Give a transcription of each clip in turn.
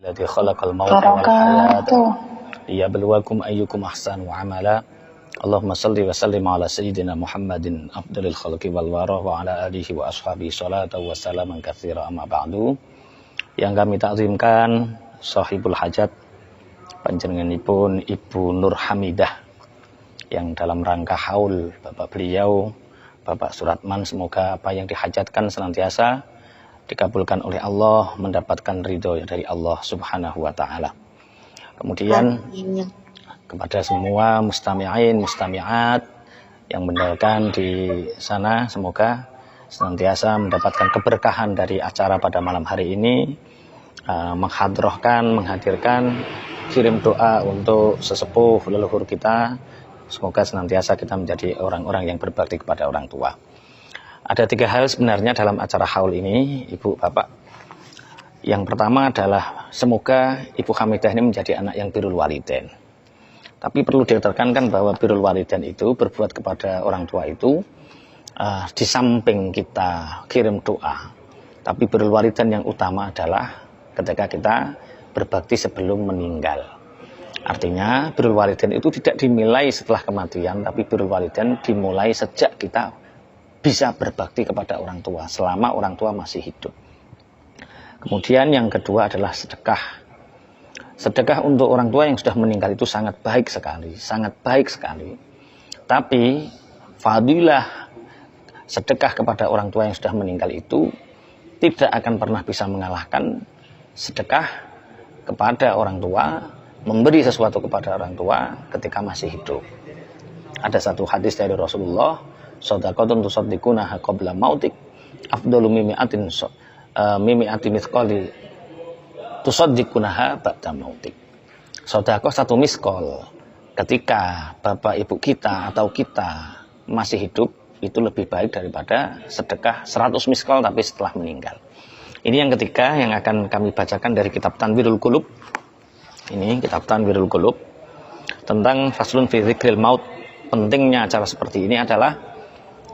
الذي خلق الموت والحياة ليبلوكم أيكم أحسن عملا اللهم صل وسلم على سيدنا محمد أفضل الخلق والورى وعلى آله وأصحابه صلاة وسلاما كثيرا أما بعد. Yang kami takzimkan sahibul hajat panjenenganipun Ibu Nur Hamidah yang dalam rangka haul bapak beliau Bapak Suratman, semoga apa yang dihajatkan senantiasa dikabulkan oleh Allah, mendapatkan ridho dari Allah Subhanahu wa Ta'ala. Kemudian kepada semua mustami'in, mustami'at yang mendengarkan di sana, semoga senantiasa mendapatkan keberkahan dari acara pada malam hari ini, menghadirkan, kirim doa untuk sesepuh leluhur kita. Semoga senantiasa kita menjadi orang-orang yang berbakti kepada orang tua. Ada 3 hal sebenarnya dalam acara haul ini, Ibu Bapak. Yang pertama adalah semoga Ibu Hamidah ini menjadi anak yang birrul walidain. Tapi perlu ditekankan bahwa birrul walidain itu, berbuat kepada orang tua itu, di samping kita kirim doa, tapi birrul walidain yang utama adalah ketika kita berbakti sebelum meninggal. Artinya birrul walidain itu tidak dimulai setelah kematian, tapi birrul walidain dimulai sejak kita bisa berbakti kepada orang tua selama orang tua masih hidup. Kemudian yang kedua adalah sedekah. Sedekah untuk orang tua yang sudah meninggal itu sangat baik sekali, sangat baik sekali. Tapi fadilah sedekah kepada orang tua yang sudah meninggal itu tidak akan pernah bisa mengalahkan sedekah kepada orang tua, memberi sesuatu kepada orang tua ketika masih hidup. Ada satu hadis dari Rasulullah, shadaqatun tusaddiqunaha qabla mautik afdalu mimi'ati mithqali tusaddiqunaha ba'da mautik. Sedekah 1 miskol ketika bapak ibu kita atau kita masih hidup itu lebih baik daripada sedekah 100 miskol tapi setelah meninggal. Ini yang ketiga yang akan kami bacakan dari kitab Tanwirul Qulub. Ini kitab Tanwirul Qulub tentang faslun fi dzikril maut. Pentingnya acara seperti ini adalah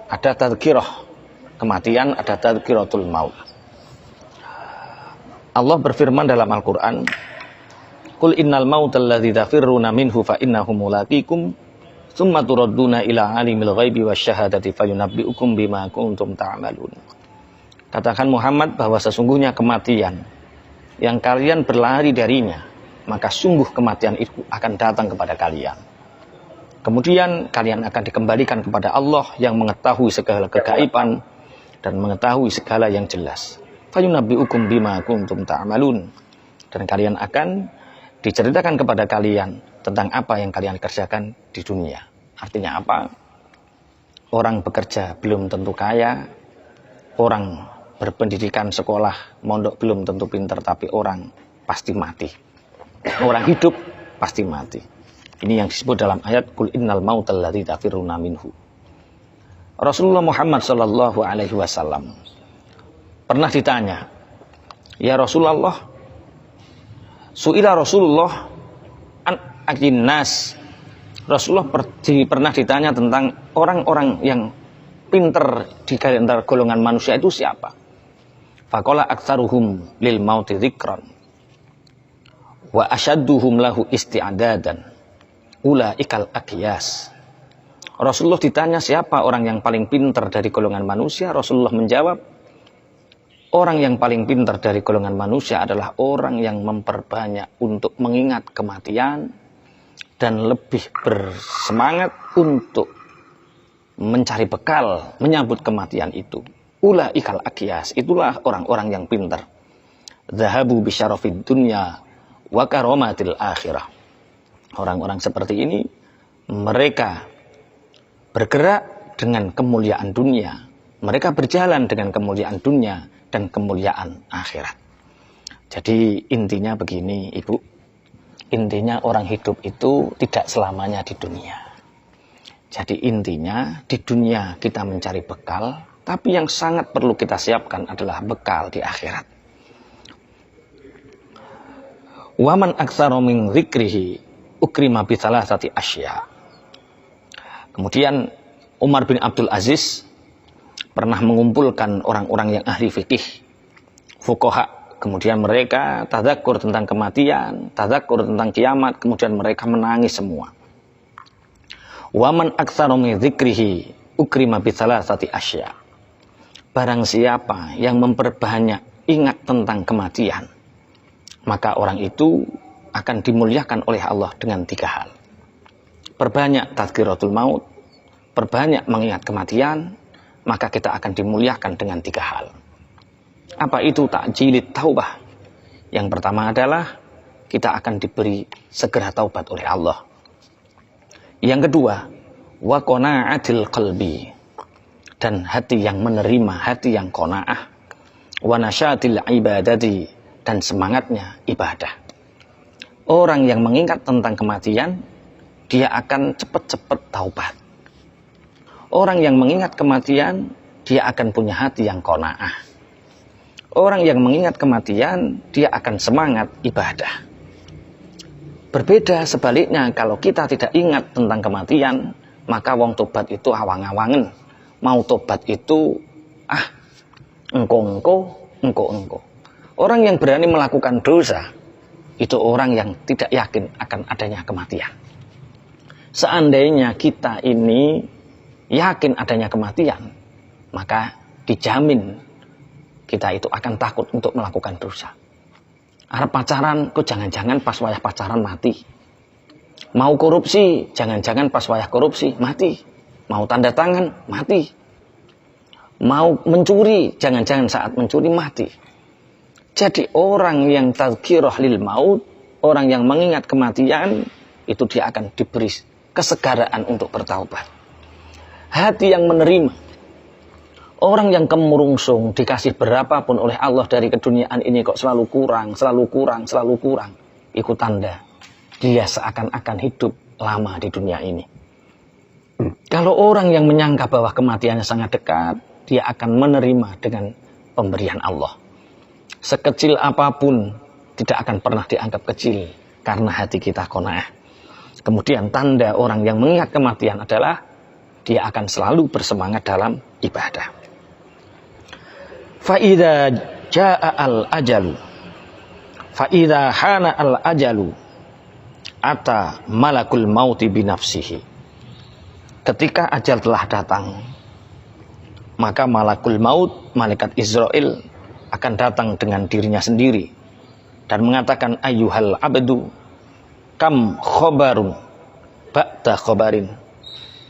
ada tadzkirah kematian, ada tadzkiratul maut. Allah berfirman dalam Al-Qur'an, "Qul innal mautal ladzi tafirruna minhu fa innahu mulaqikum, tsumma turadduna ila alimil ghaibi wasyahadati fayunabbi'ukum bima kuntum ta'malun." Katakan Muhammad bahwa sesungguhnya kematian yang kalian berlari darinya, maka sungguh kematian itu akan datang kepada kalian. Kemudian kalian akan dikembalikan kepada Allah yang mengetahui segala kegaiban dan mengetahui segala yang jelas. Fayunabbi'ukum bima kuntum ta'malun. Dan kalian akan diceritakan kepada kalian tentang apa yang kalian kerjakan di dunia. Artinya apa? Orang bekerja belum tentu kaya, orang berpendidikan sekolah mondok belum tentu pintar, tapi orang pasti mati. Orang hidup pasti mati. Ini yang disebut dalam ayat Qul innal mautal ladzi tafirruna minhu. Rasulullah Muhammad sallallahu alaihi wasallam pernah ditanya, "Ya Rasulullah, su'ila Rasulullah an akinnas." Rasulullah pernah ditanya tentang orang-orang yang pinter di antara golongan manusia itu siapa? Faqala aktsaruhum lil mauti dzikran wa asyadduhum lahu isti'dadan ulaikal aqyas. Rasulullah ditanya siapa orang yang paling pintar dari golongan manusia. Rasulullah menjawab, orang yang paling pintar dari golongan manusia adalah orang yang memperbanyak untuk mengingat kematian dan lebih bersemangat untuk mencari bekal menyambut kematian itu. Ulaikal aqyas, itulah orang-orang yang pintar. Zahabu bisyarafid dunya wa karamatil akhirah. Orang-orang seperti ini, mereka bergerak dengan kemuliaan dunia. Mereka berjalan dengan kemuliaan dunia dan kemuliaan akhirat. Jadi intinya begini, Ibu. Intinya orang hidup itu tidak selamanya di dunia. Jadi intinya di dunia kita mencari bekal, tapi yang sangat perlu kita siapkan adalah bekal di akhirat. Waman aktsara min dzikrihi ukrima bi salasati asya. Kemudian Umar bin Abdul Aziz pernah mengumpulkan orang-orang yang ahli fikih, fuqaha Kemudian mereka tadzakur tentang kematian, tadzakur tentang kiamat, kemudian mereka menangis semua. Waman aktsaru min dzikrihi ukrima bi salasati asya. Barang siapa yang memperbanyak ingat tentang kematian, maka orang itu akan dimuliakan oleh Allah dengan 3 hal. Perbanyak tadzkiratul maut, perbanyak mengingat kematian, maka kita akan dimuliakan dengan 3 hal. Apa itu ta'jilit taubah? Yang pertama adalah kita akan diberi segera taubat oleh Allah. Yang kedua, wa qana'atil qalbi, dan hati yang menerima, hati yang qanaah, wa nasyatil ibadati, dan semangatnya ibadah. Orang yang mengingat tentang kematian, dia akan cepat-cepat taubat. Orang yang mengingat kematian, dia akan punya hati yang qanaah. Orang yang mengingat kematian, dia akan semangat ibadah. Berbeda sebaliknya, kalau kita tidak ingat tentang kematian, maka wong tobat itu awang-awangen. Mau tobat itu engko. Orang yang berani melakukan dosa, itu orang yang tidak yakin akan adanya kematian. Seandainya kita ini yakin adanya kematian, maka dijamin kita itu akan takut untuk melakukan dosa. Arep pacaran, kok jangan-jangan pas wayah pacaran mati. Mau korupsi, jangan-jangan pas wayah korupsi mati. Mau tanda tangan, mati. Mau mencuri, jangan-jangan saat mencuri mati. Jadi orang yang tadzkirah lil maut, orang yang mengingat kematian, itu dia akan diberi kesegaraan untuk bertaubat. Hati yang menerima. Orang yang kemurungsung, dikasih berapapun oleh Allah dari keduniaan ini kok selalu kurang. Itu tanda dia seakan-akan hidup lama di dunia ini. Kalau orang yang menyangka bahwa kematiannya sangat dekat, dia akan menerima dengan pemberian Allah. Sekecil apapun tidak akan pernah dianggap kecil karena hati kita qanaah. Kemudian tanda orang yang mengingat kematian adalah dia akan selalu bersemangat dalam ibadah. Fa'idha ja'a al-ajalu, fa'idha hana al-ajalu, ata malakul mauti binafsihi. Ketika ajal telah datang, maka malakul maut, malaikat Israel, akan datang dengan dirinya sendiri dan mengatakan, ayyuhal abdu, kam khobarun ba'da khobarin.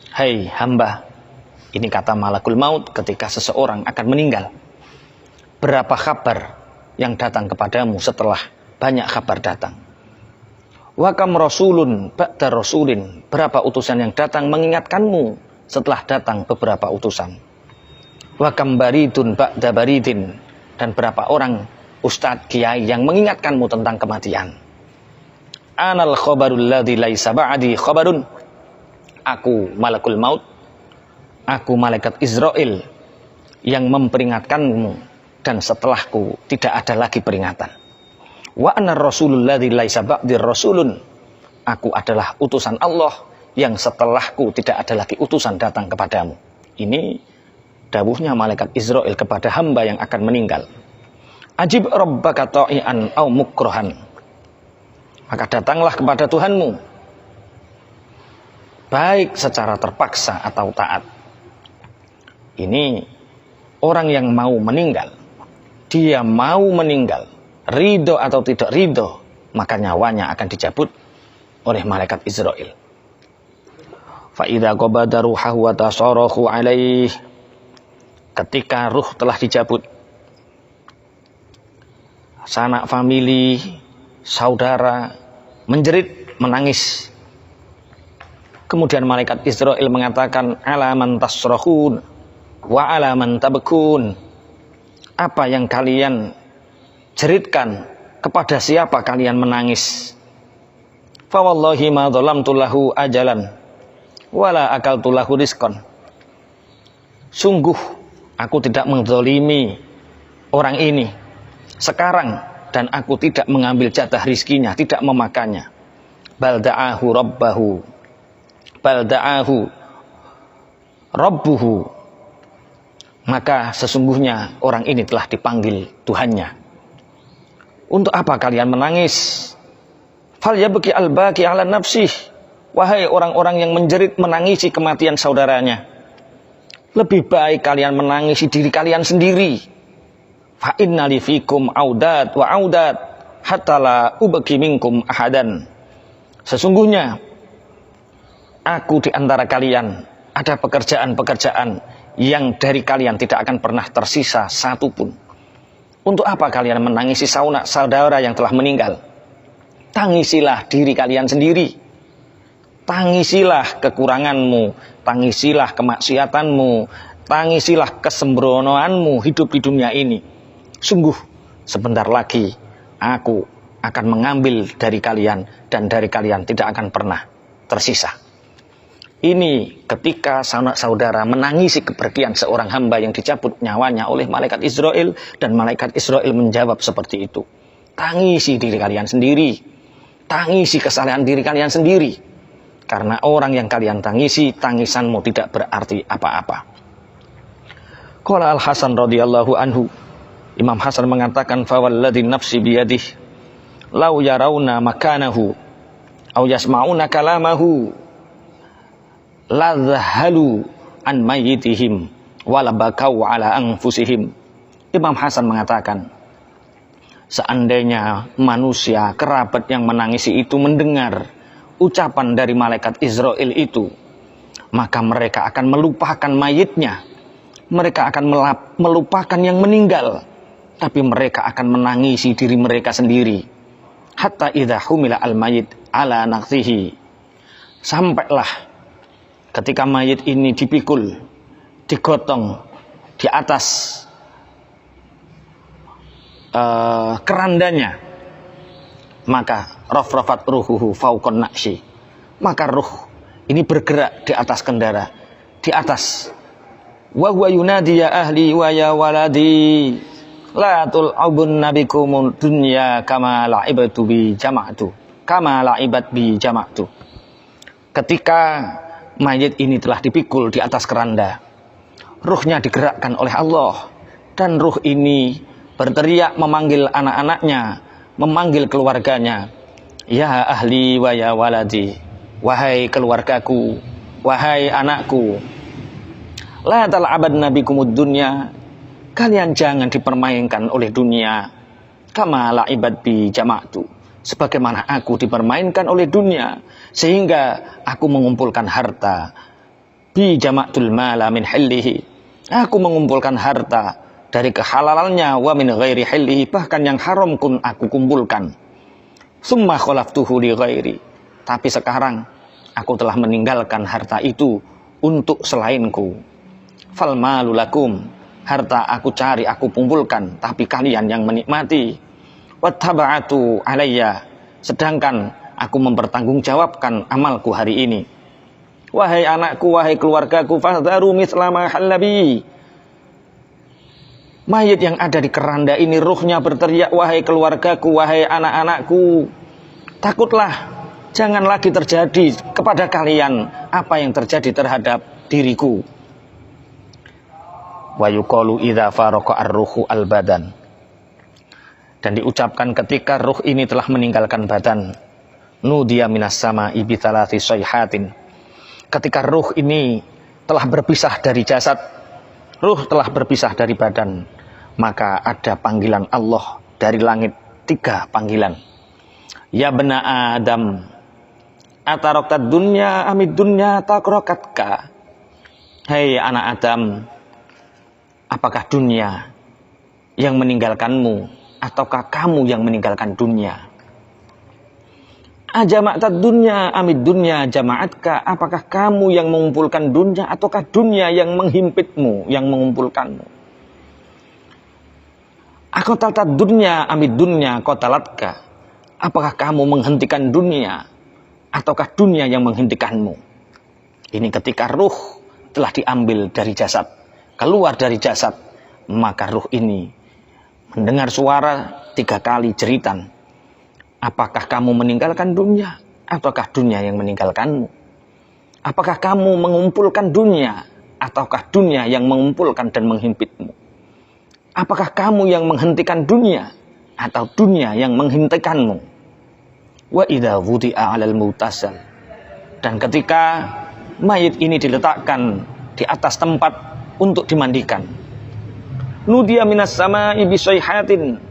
Hai hamba, ini kata malakul maut ketika seseorang akan meninggal. Berapa kabar yang datang kepadamu setelah banyak kabar datang? Wa kam rasulun ba'da rasulin. Berapa utusan yang datang mengingatkanmu setelah datang beberapa utusan? Wa kam baridun ba'da baridin. Dan berapa orang ustadz kiai yang mengingatkanmu tentang kematian? Anal khobarul ladzi laisa ba'di khobarun. Aku malakul maut, aku malaikat Israel yang memperingatkanmu, dan setelahku tidak ada lagi peringatan. Wa anar rasulul ladzi laisa ba'di rasulun. Aku adalah utusan Allah yang setelahku tidak ada lagi utusan datang kepadamu. Ini dawuhnya malaikat Israel kepada hamba yang akan meninggal. Ajib rabbaka ta'ian au mukrohan. Maka datanglah kepada Tuhanmu, baik secara terpaksa atau taat. Ini orang yang mau meninggal. Dia mau meninggal, ridho atau tidak ridho, maka nyawanya akan dicabut oleh malaikat Israel. Fa idza qabada ruhahu wa tasarahu alaih. Ketika ruh telah dicabut, sanak famili, saudara menjerit, menangis. Kemudian malaikat Israel mengatakan, alaman tasrahun wa alaman tabkun. Apa yang kalian jeritkan, kepada siapa kalian menangis? Fa wallahi ma dhalamtu lahu ajalan wala akaltu lahu rizqan. Sungguh aku tidak menzalimi orang ini sekarang, dan aku tidak mengambil jatah rizkinya, tidak memakannya. Bal da'ahu rabbahu, bal da'ahu rabbuhu. Maka sesungguhnya orang ini telah dipanggil Tuhannya. Untuk apa kalian menangis? Fal yabki al-baki ala nafsih. Wahai orang-orang yang menjerit menangisi kematian saudaranya, lebih baik kalian menangisi diri kalian sendiri. Fa inna li fikum audat wa audat hatta la ubki minkum ahadan. Sesungguhnya aku di antara kalian ada pekerjaan-pekerjaan yang dari kalian tidak akan pernah tersisa satu pun. Untuk apa kalian menangisi saudara yang telah meninggal? Tangisilah diri kalian sendiri. Tangisilah kekuranganmu, tangisilah kemaksiatanmu, tangisilah kesembronoanmu hidup di dunia ini. Sungguh sebentar lagi aku akan mengambil dari kalian dan dari kalian tidak akan pernah tersisa. Ini ketika saudara menangisi kepergian seorang hamba yang dicabut nyawanya oleh malaikat Israel, dan malaikat Israel menjawab seperti itu. Tangisi diri kalian sendiri, tangisi kesalahan diri kalian sendiri. Karena orang yang kalian tangisi, tangisanmu tidak berarti apa-apa. Qala Al-Hasan radhiyallahu anhu, Imam Hasan mengatakan, fawalladzi nafsi biyadih lau yarawna makanahu au yasma'una kalamahu ladhahalu an mayyitihim walabakau ala anfusihim. Imam Hasan mengatakan, seandainya manusia kerabat yang menangisi itu mendengar ucapan dari malaikat Israel itu, maka mereka akan melupakan mayitnya, mereka akan melupakan yang meninggal, tapi mereka akan menangisi diri mereka sendiri. Hatta idza humila al-mayyit ala nafsihi, sampailah ketika mayit ini dipikul, digotong di atas kerandanya, maka rafrafat ruhuhu fauqan naqsi, maka ruh ini bergerak di atas kendara, di atas. Wa huwa yunadi ya ahli wa ya waladi la tul'abun nabikumud dunya kama la'ibatu bi jama'tu, kama la'ibat bi jama'tu. Ketika mayit ini telah dipikul di atas keranda, ruhnya digerakkan oleh Allah, dan ruh ini berteriak memanggil anak-anaknya, memanggil keluarganya. Ya ahli wa ya waladi, wahai keluargaku, wahai anakku, la tal'abadna bikumud dunya, kalian jangan dipermainkan oleh dunia, kama la'ibat bi jama'tu, sebagaimana aku dipermainkan oleh dunia sehingga aku mengumpulkan harta. Bi jama'tul mala min hillihi, aku mengumpulkan harta dari kehalalannya, wa min ghairi hillihi, bahkan yang haram pun aku kumpulkan. Summa khalaftuhu li ghairi, tapi sekarang aku telah meninggalkan harta itu untuk selainku. Fal malu lakum, harta aku cari, aku kumpulkan, tapi kalian yang menikmati. Wattaba'atu alayya, sedangkan aku mempertanggungjawabkan amalku hari ini. Wahai anakku, wahai keluargaku, fahdharu mithla ma hallabi. Mayit yang ada di keranda ini ruhnya berteriak, wahai keluargaku, wahai anak-anakku, takutlah jangan lagi terjadi kepada kalian apa yang terjadi terhadap diriku. Wa yuqalu idza faraqa ar-ruhu al-badan, dan diucapkan ketika ruh ini telah meninggalkan badan, nudiya minas sama'i bi thalathi sayhatin, ketika ruh ini telah berpisah dari jasad, ruh telah berpisah dari badan, maka ada panggilan Allah dari langit, 3 panggilan. Ya bena Adam, atarokat dunya amid dunya takrokatka. Hei anak Adam, apakah dunia yang meninggalkanmu, ataukah kamu yang meninggalkan dunia? Ajama'tad dunya amid dunya jama'atka, apakah kamu yang mengumpulkan dunia, ataukah dunia yang menghimpitmu, yang mengumpulkanmu? Akotatat dunya amid dunya qotalatka, apakah kamu menghentikan dunia, ataukah dunia yang menghentikanmu? Ini ketika ruh telah diambil dari jasad, keluar dari jasad, maka ruh ini mendengar suara 3 kali jeritan. Apakah kamu meninggalkan dunia, ataukah dunia yang meninggalkanmu? Apakah kamu mengumpulkan dunia, ataukah dunia yang mengumpulkan dan menghimpitmu? Apakah kamu yang menghentikan dunia, atau dunia yang menghentikanmu. Wa idza wudi'a 'alal mutasal, dan ketika mayit ini diletakkan di atas tempat untuk dimandikan, nudiya minas sama'i bisayhatin,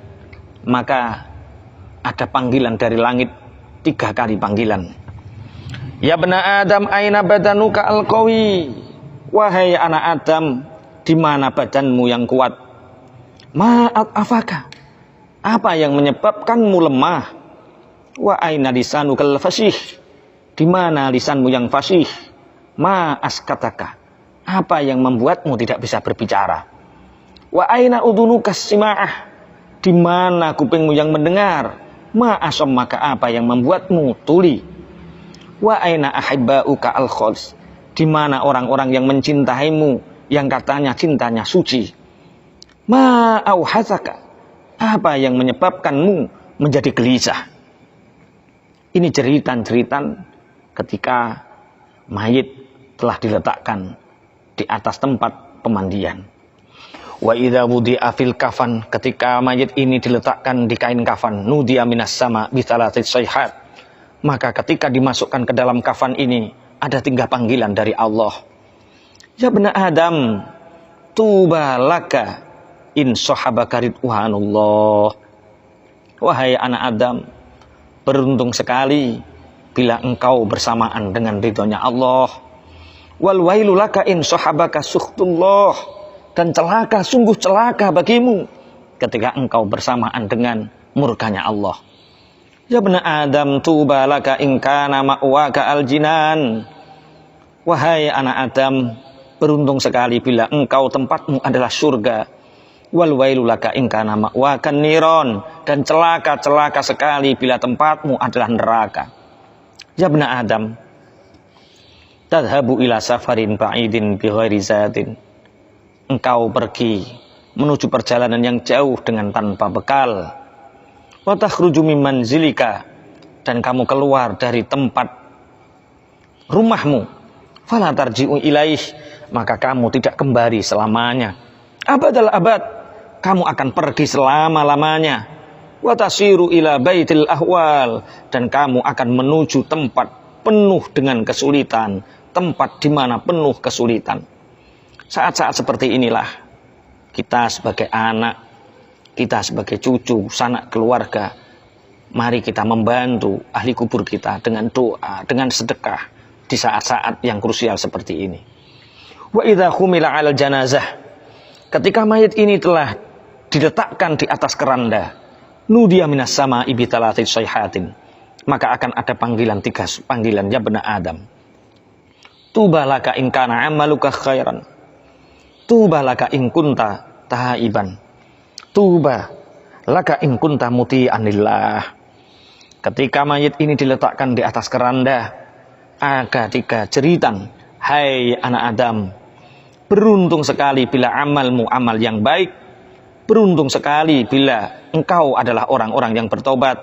maka ada panggilan dari langit, 3 kali panggilan. Ya bena Adam, aina badanuka al-qawi, wahai anak Adam, di mana badanmu yang kuat? Ma'at afaka, apa yang menyebabkanmu lemah? Wa aina lisanukal fasih, di mana lisanmu yang fasih? Ma askataka, apa yang membuatmu tidak bisa berbicara? Wa aina udunukas sima'ah, di mana kupingmu yang mendengar? Ma asammaka, apa yang membuatmu tuli? Wa aina ahibbauka al-khalis, di mana orang-orang yang mencintaimu, yang katanya cintanya suci? Ma auhazaka, apa yang menyebabkanmu menjadi gelisah? Ini jeritan-jeritan ketika mayit telah diletakkan di atas tempat pemandian. Wa idza wudi'a fil kafan, ketika mayit ini diletakkan di kain kafan, nudiya minas sama bi thalathis sayhat, maka ketika dimasukkan ke dalam kafan ini ada 3 panggilan dari Allah. Ya bena Adam, tuba laka in sahabaka ridwanullah, wahai anak Adam, beruntung sekali bila engkau bersamaan dengan ridhonya Allah. Wal wailu laka in sahabaka sukhtullah, dan celaka, sungguh celaka bagimu ketika engkau bersamaan dengan murkanya Allah. Ya bena Adam, tuba laka in kana ma'waka al-jinan, wahai anak Adam, beruntung sekali bila engkau tempatmu adalah surga. Wal wailu laka in kana ma'waka niron, dan celaka sekali bila tempatmu adalah neraka. Ya bena Adam, tadhabu ila safarin ba'idin bi ghairi zadin, engkau pergi menuju perjalanan yang jauh dengan tanpa bekal. Wa takhruju min manzilika, dan kamu keluar dari tempat rumahmu. Fala tarji'u ilaih, maka kamu tidak kembali selamanya. Abadal abad, kamu akan pergi selama-lamanya. Wa tasiru ila baitil ahwal, dan kamu akan menuju tempat penuh dengan kesulitan, tempat di mana penuh kesulitan. Saat-saat seperti inilah kita sebagai anak, kita sebagai cucu, sanak keluarga, mari kita membantu ahli kubur kita dengan doa, dengan sedekah di saat-saat yang krusial seperti ini. Wa idza humila 'alal janazah, ketika mayit ini telah diletakkan di atas keranda, nudiya minas sama'i bi thalathis sayhatin, maka akan ada panggilan 3 panggilan. Ya bena Adam, tuba laka in kana 'amaluka khairan, tuba laka in kunta tahaiban, tuba laka in kunta muti'an lillah. Ketika mayit ini diletakkan di atas keranda, ada 3 jeritan. Hai anak Adam, beruntung sekali bila amalmu amal yang baik, beruntung sekali bila engkau adalah orang-orang yang bertobat,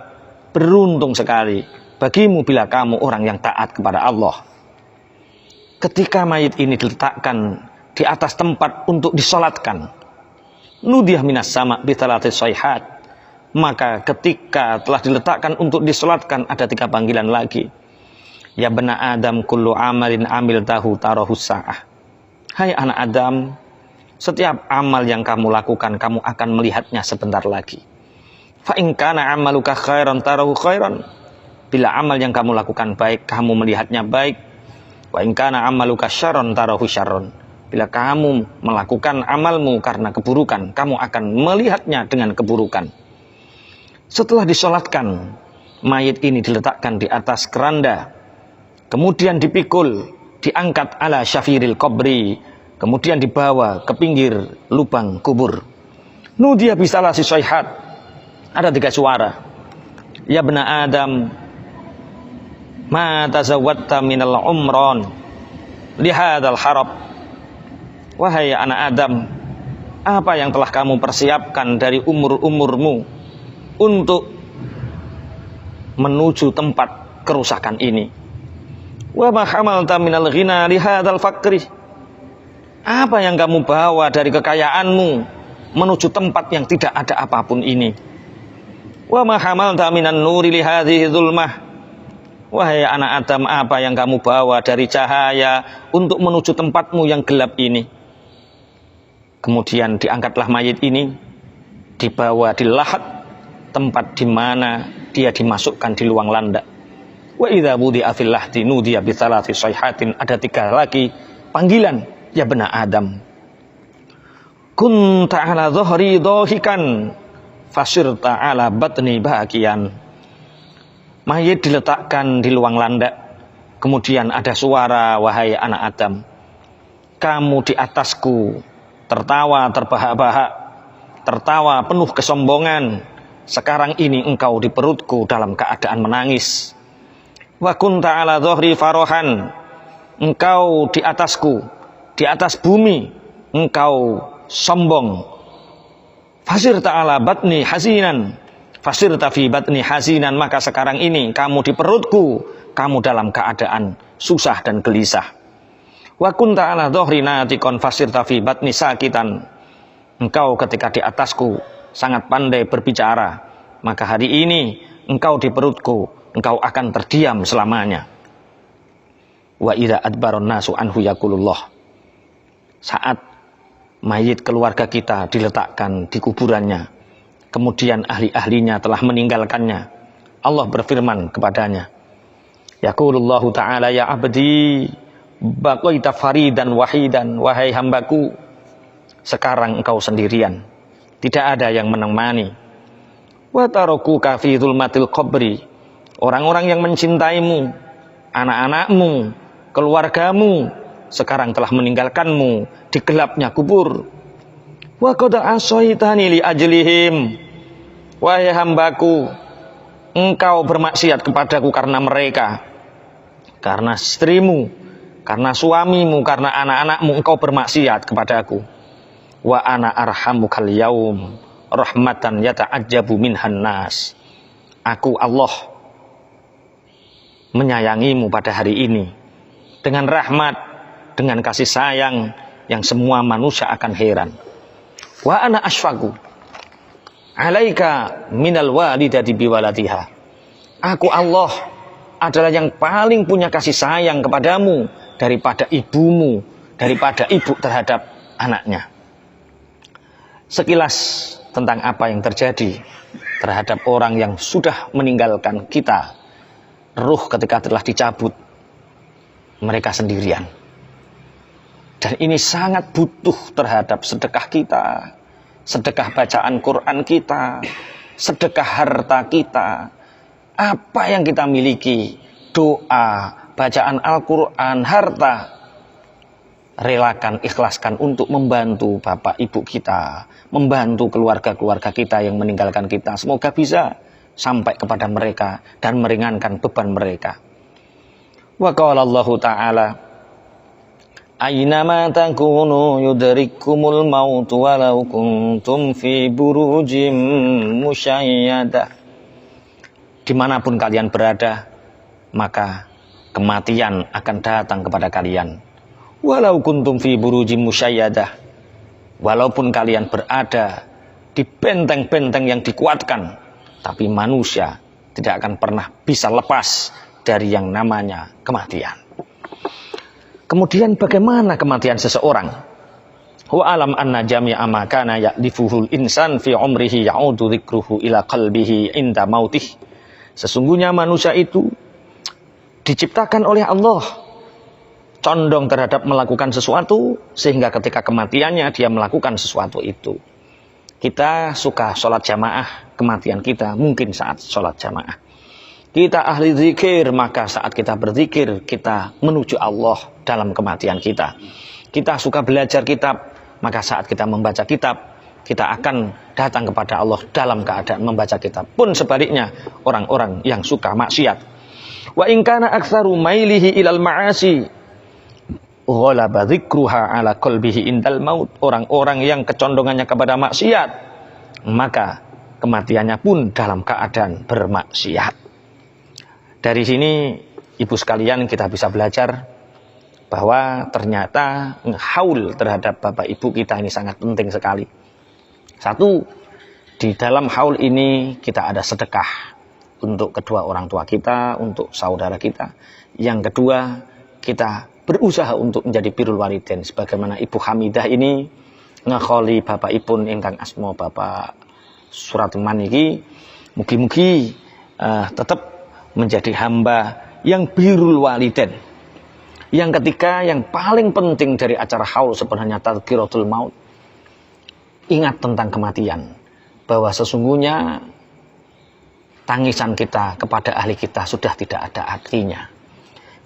beruntung sekali bagimu bila kamu orang yang taat kepada Allah. Ketika mayit ini diletakkan di atas tempat untuk disolatkan, nudiyah minas sama bi thalathis sayhat, maka ketika telah diletakkan untuk disolatkan ada 3 panggilan lagi. Ya bena Adam, kullu amalin amil tahu tarahus sa'ah, hai anak Adam, setiap amal yang kamu lakukan kamu akan melihatnya sebentar lagi. Fa in kana amaluka khairan tarahu khairan, bila amal yang kamu lakukan baik kamu melihatnya baik. Wa in kana amaluka syarran tarahu syarran, bila kamu melakukan amalmu karena keburukan, kamu akan melihatnya dengan keburukan. Setelah disolatkan, mayit ini diletakkan di atas keranda, kemudian dipikul, diangkat ala syafiril qabri, kemudian dibawa ke pinggir lubang kubur. Nudiya bisalah si sayhat, ada 3 suara. Ya bena Adam, ma tazawwatta minal umron lihadal harab, wahai anak Adam, apa yang telah kamu persiapkan dari umur-umurmu untuk menuju tempat kerusakan ini? Wa ma hamalta minal ghina lihadzal faqri, apa yang kamu bawa dari kekayaanmu menuju tempat yang tidak ada apapun ini? Wa ma hamalta minan nuri li hadhihi dzulmah. Wahai anak Adam, apa yang kamu bawa dari cahaya untuk menuju tempatmu yang gelap ini? Kemudian diangkatlah mayit ini, dibawa di lahat, tempat di mana dia dimasukkan di luang landak. Wa idza budi'a fil lahdi nudiya bi thalathi sayhatin. Ada 3 lagi panggilan, ya bena Adam. Kunta ala dhahri dhahikan fasirta ala batni bakian. Mayit diletakkan di luang landak. Kemudian ada suara, wahai anak Adam, kamu di atasku tertawa terbahak-bahak, tertawa penuh kesombongan. Sekarang ini engkau di perutku dalam keadaan menangis. Wa kunta ala dhahri farohan. Engkau di atasku, di atas bumi, engkau sombong. Fasirta ala batni hazinan. Fasirta fi batni hazinan. Maka sekarang ini kamu di perutku, kamu dalam keadaan susah dan gelisah. Wa kunta ala dhahri natikon fasirta fi batni sakitan. Engkau ketika di atasku sangat pandai berbicara, maka hari ini engkau di perutku, engkau akan terdiam selamanya. Wa idza adbaron nasu anhu yaqulullah. Saat mayit keluarga kita diletakkan di kuburannya, kemudian ahli-ahlinya telah meninggalkannya, Allah berfirman kepadanya, yaqulullahu ta'ala, ya abdi baqaita faridan wahidan. Wahai hambaku, sekarang engkau sendirian, tidak ada yang menemani. Wa tarakuka fi dzulmatil qabri. Orang-orang yang mencintaimu, anak-anakmu, keluargamu, sekarang telah meninggalkanmu di gelapnya kubur. Wa qad asaitani li ajlihim. Wahai hambaku, engkau bermaksiat kepadaku karena mereka, karena istrimu, karena suamimu, karena anak-anakmu, engkau bermaksiat kepadaku. Wa ana arhamukal yaum rahmatan yata'ajjabu minhan nas. Aku Allah menyayangimu pada hari ini dengan rahmat, dengan kasih sayang yang semua manusia akan heran. Wa ana asfaku alaika minal walidati biwaladiha. Aku Allah adalah yang paling punya kasih sayang kepadamu daripada ibumu, daripada ibu terhadap anaknya. Sekilas tentang apa yang terjadi terhadap orang yang sudah meninggalkan kita. Ruh ketika telah dicabut, mereka sendirian. Dan ini sangat butuh terhadap sedekah kita, sedekah bacaan Quran kita, sedekah harta kita. Apa yang kita miliki, doa, bacaan Al-Quran, harta, relakan, ikhlaskan untuk membantu bapak ibu kita, membantu keluarga-keluarga kita yang meninggalkan kita. Semoga bisa sampai kepada mereka dan meringankan beban mereka. Wa qala Allahu ta'ala, aynama takunu yudrikumul maut walau kuntum fi burujim musyayyadah. Dimanapun kalian berada, maka kematian akan datang kepada kalian. Walau kuntum fi burujim musyayyadah. Walaupun kalian berada di benteng-benteng yang dikuatkan, tapi manusia tidak akan pernah bisa lepas dari yang namanya kematian. Kemudian bagaimana kematian seseorang? Wa alam anna jami'a ma kana ya'lifuhul insan fi umrihi ya'udu dzikruhu ila qalbihi inda mautih. Sesungguhnya manusia itu diciptakan oleh Allah condong terhadap melakukan sesuatu, sehingga ketika kematiannya dia melakukan sesuatu itu. Kita suka sholat jamaah, kematian kita mungkin saat sholat jamaah. Kita ahli zikir, maka saat kita berzikir, kita menuju Allah dalam kematian kita. Kita suka belajar kitab, maka saat kita membaca kitab, kita akan datang kepada Allah dalam keadaan membaca kitab. Pun sebaliknya, orang-orang yang suka maksiat. Wa in kana aktsaru mailihi ilal ma'asi ghalaba dzikruha ala qalbihi indal maut. Orang-orang yang kecondongannya kepada maksiat, maka kematiannya pun dalam keadaan bermaksiat. Dari sini ibu sekalian kita bisa belajar bahwa ternyata haul terhadap bapak ibu kita ini sangat penting sekali. Satu, Di dalam haul ini kita ada sedekah untuk kedua orang tua kita, untuk saudara kita. Yang kedua, kita berusaha untuk menjadi birrul walidain. Sebagaimana Ibu Hamidah ini ngekholi bapak ipun ingkang asma Bapak Suratman iki, mugi-mugi tetap menjadi hamba yang birrul walidain. Yang ketiga, yang paling penting dari acara haul sebenarnya tadzkiratul maut. Ingat tentang kematian. Bahwa sesungguhnya tangisan kita kepada ahli kita sudah tidak ada artinya.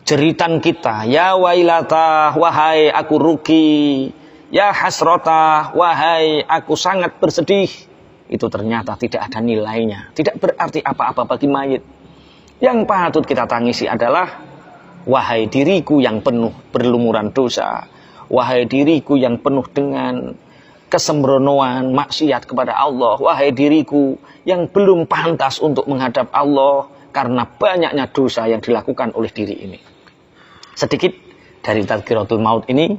Jeritan kita, ya wailata, wahai aku rugi, ya hasrota, wahai aku sangat bersedih, itu ternyata tidak ada nilainya, tidak berarti apa-apa bagi mayit. Yang patut kita tangisi adalah, wahai diriku yang penuh berlumuran dosa, wahai diriku yang penuh dengan kesembronoan, maksiat kepada Allah, wahai diriku yang belum pantas untuk menghadap Allah karena banyaknya dosa yang dilakukan oleh diri ini. Sedikit dari tadzkiratul maut ini,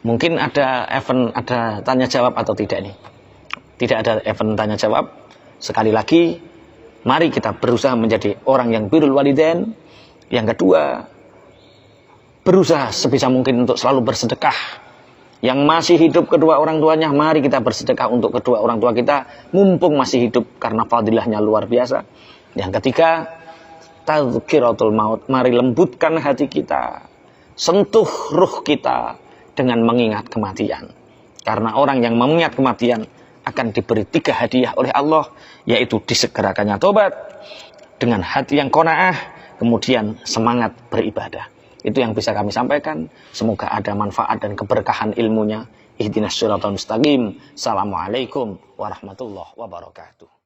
mungkin ada event, ada tanya jawab atau tidak nih? Tidak ada event tanya jawab. Sekali lagi, mari kita berusaha menjadi orang yang birrul walidain. Yang kedua, berusaha sebisa mungkin untuk selalu bersedekah. Yang masih hidup kedua orang tuanya, mari kita bersedekah untuk kedua orang tua kita, mumpung masih hidup karena fadilahnya luar biasa. Yang ketiga, tadzkiratul maut, mari lembutkan hati kita, sentuh ruh kita dengan mengingat kematian. Karena orang yang mengingat kematian akan diberi 3 hadiah oleh Allah, yaitu disegerakannya tobat, dengan hati yang qanaah, kemudian semangat beribadah. Itu yang bisa kami sampaikan. Semoga ada manfaat dan keberkahan ilmunya. Ihdinas siratal mustaqim. Assalamualaikum warahmatullahi wabarakatuh.